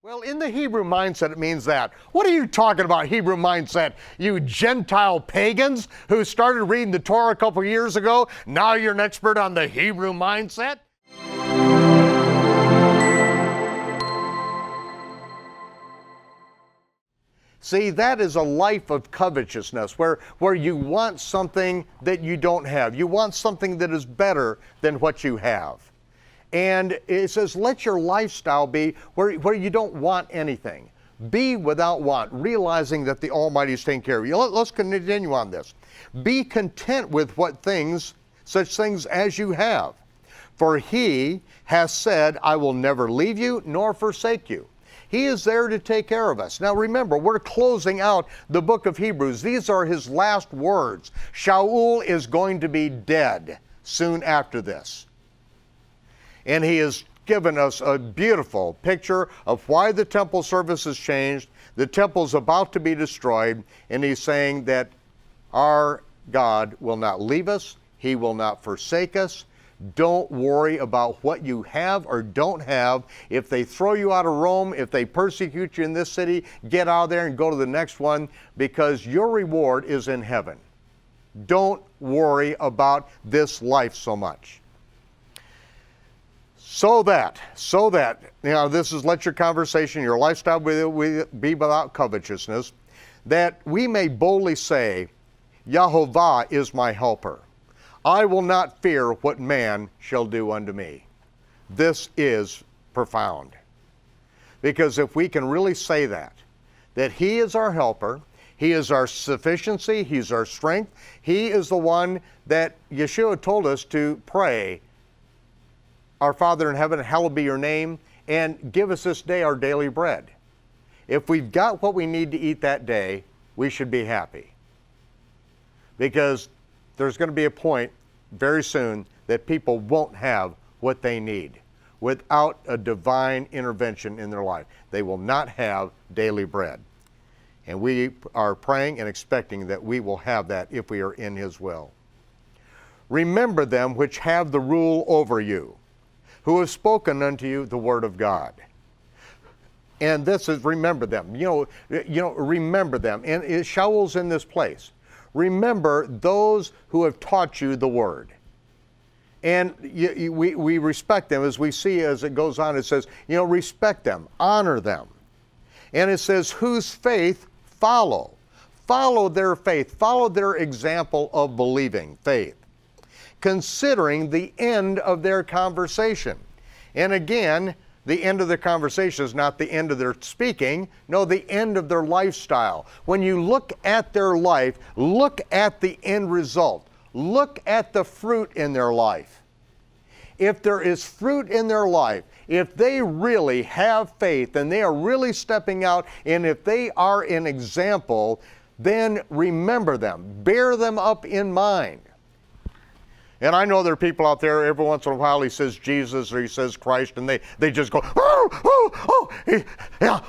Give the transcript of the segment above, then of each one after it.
Well, in the Hebrew mindset, it means that. What are you talking about, Hebrew mindset? You Gentile pagans who started reading the Torah a couple years ago, now you're an expert on the Hebrew mindset? See, that is a life of covetousness, where you want something that you don't have. You want something that is better than what you have. And it says, let your lifestyle be where you don't want anything. Be without want, realizing that the Almighty is taking care of you. Let's continue on this. Be content with such things as you have. For he has said, I will never leave you nor forsake you. He is there to take care of us. Now remember, we're closing out the book of Hebrews. These are his last words. Shaul is going to be dead soon after this. And he has given us a beautiful picture of why the temple service has changed. The temple's about to be destroyed, and he's saying that our God will not leave us. He will not forsake us. Don't worry about what you have or don't have. If they throw you out of Rome, if they persecute you in this city, get out of there and go to the next one, because your reward is in heaven. Don't worry about this life so much. So that, this is let your conversation, your lifestyle be without covetousness, that we may boldly say, Yahovah is my helper. I will not fear what man shall do unto me. This is profound. Because if we can really say that he is our helper, he is our sufficiency, he's our strength, he is the one that Yeshua told us to pray, our Father in heaven, hallowed be your name, and give us this day our daily bread. If we've got what we need to eat that day, we should be happy. Because there's going to be a point very soon that people won't have what they need without a divine intervention in their life. They will not have daily bread. And we are praying and expecting that we will have that if we are in his will. Remember them which have the rule over you, who have spoken unto you the word of God. And this is, remember them. Remember them. And Shaul's in this place. Remember those who have taught you the word. And we respect them, as we see as it goes on. It says, respect them, honor them. And it says, whose faith follow. Follow their faith. Follow their example of believing faith, considering the end of their conversation. And again, the end of their conversation is not the end of their speaking, no, the end of their lifestyle. When you look at their life, look at the end result. Look at the fruit in their life. If there is fruit in their life, if they really have faith and they are really stepping out, and if they are an example, then remember them, bear them up in mind. And I know there are people out there, every once in a while he says Jesus or he says Christ, and they just go, yeah.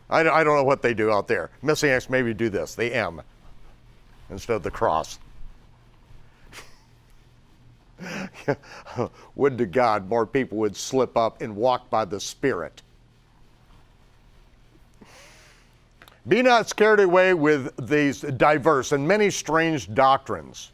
I don't know what they do out there. Messianics maybe do this, the M instead of the cross. Would to God more people would slip up and walk by the Spirit. Be not scared away with these diverse and many strange doctrines.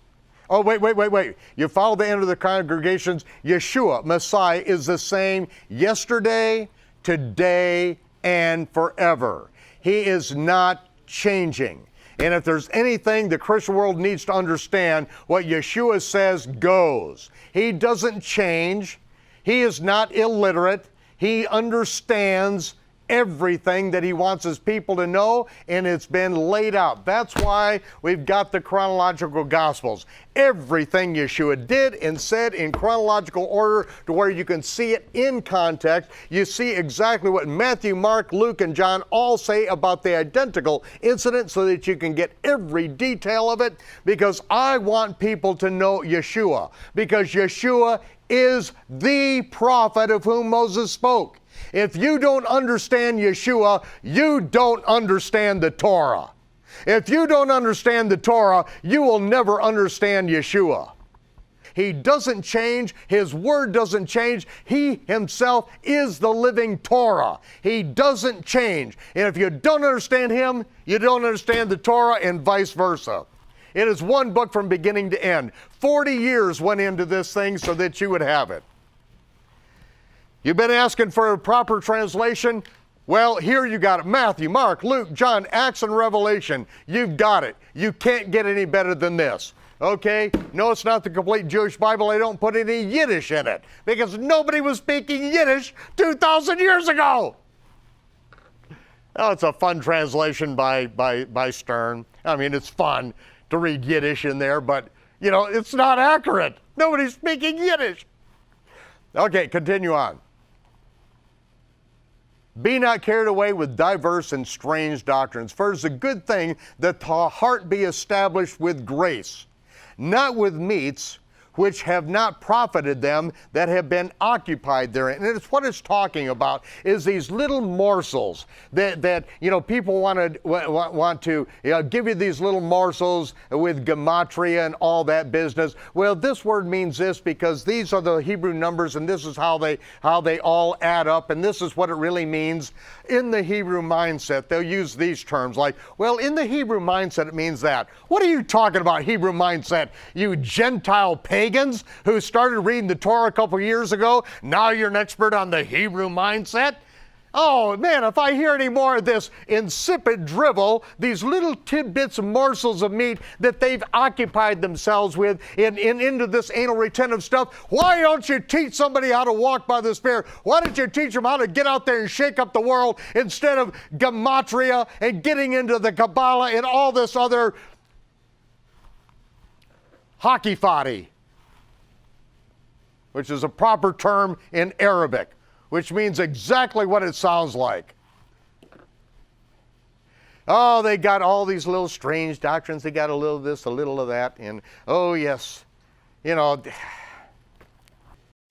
Oh, wait. You follow the end of the congregations. Yeshua, Messiah, is the same yesterday, today, and forever. He is not changing. And if there's anything the Christian world needs to understand, what Yeshua says goes. He doesn't change. He is not illiterate. He understands everything that he wants his people to know, and it's been laid out. That's why we've got the chronological gospels. Everything Yeshua did and said in chronological order, to where you can see it in context. You see exactly what Matthew, Mark, Luke, and John all say about the identical incident, so that you can get every detail of it, because I want people to know Yeshua, because Yeshua is the prophet of whom Moses spoke. If you don't understand Yeshua, you don't understand the Torah. If you don't understand the Torah, you will never understand Yeshua. He doesn't change. His word doesn't change. He himself is the living Torah. He doesn't change. And if you don't understand him, you don't understand the Torah, and vice versa. It is one book from beginning to end. 40 years went into this thing so that you would have it. You've been asking for a proper translation? Well, here you got it. Matthew, Mark, Luke, John, Acts, and Revelation. You've got it. You can't get any better than this. Okay? No, it's not the complete Jewish Bible. I don't put any Yiddish in it because nobody was speaking Yiddish 2,000 years ago. Oh, it's a fun translation by Stern. I mean, it's fun to read Yiddish in there, but, you know, it's not accurate. Nobody's speaking Yiddish. Okay, continue on. Be not carried away with diverse and strange doctrines, for it is a good thing that the heart be established with grace, not with meats which have not profited them that have been occupied therein. And it's what it's talking about is these little morsels that you know, people want to give you these little morsels with gematria and all that business. Well, this word means this because these are the Hebrew numbers, and this is how they all add up, and this is what it really means. In the Hebrew mindset, they'll use these terms like, well, in the Hebrew mindset, it means that. What are you talking about, Hebrew mindset? You Gentile pagans who started reading the Torah a couple years ago, now you're an expert on the Hebrew mindset? Oh man, if I hear any more of this insipid drivel, these little tidbits and morsels of meat that they've occupied themselves with into this anal retentive stuff, why don't you teach somebody how to walk by the Spirit? Why don't you teach them how to get out there and shake up the world instead of gematria and getting into the Kabbalah and all this other hockey foddy, which is a proper term in Arabic, which means exactly what it sounds like. Oh, they got all these little strange doctrines. They got a little of this, a little of that, and oh yes, you know.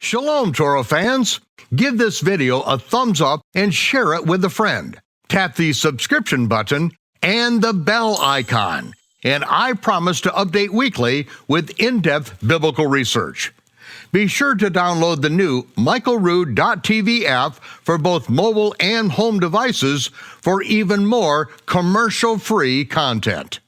Shalom, Torah fans. Give this video a thumbs up and share it with a friend. Tap the subscription button and the bell icon, and I promise to update weekly with in-depth biblical research. Be sure to download the new michaelrood.tv app for both mobile and home devices for even more commercial-free content.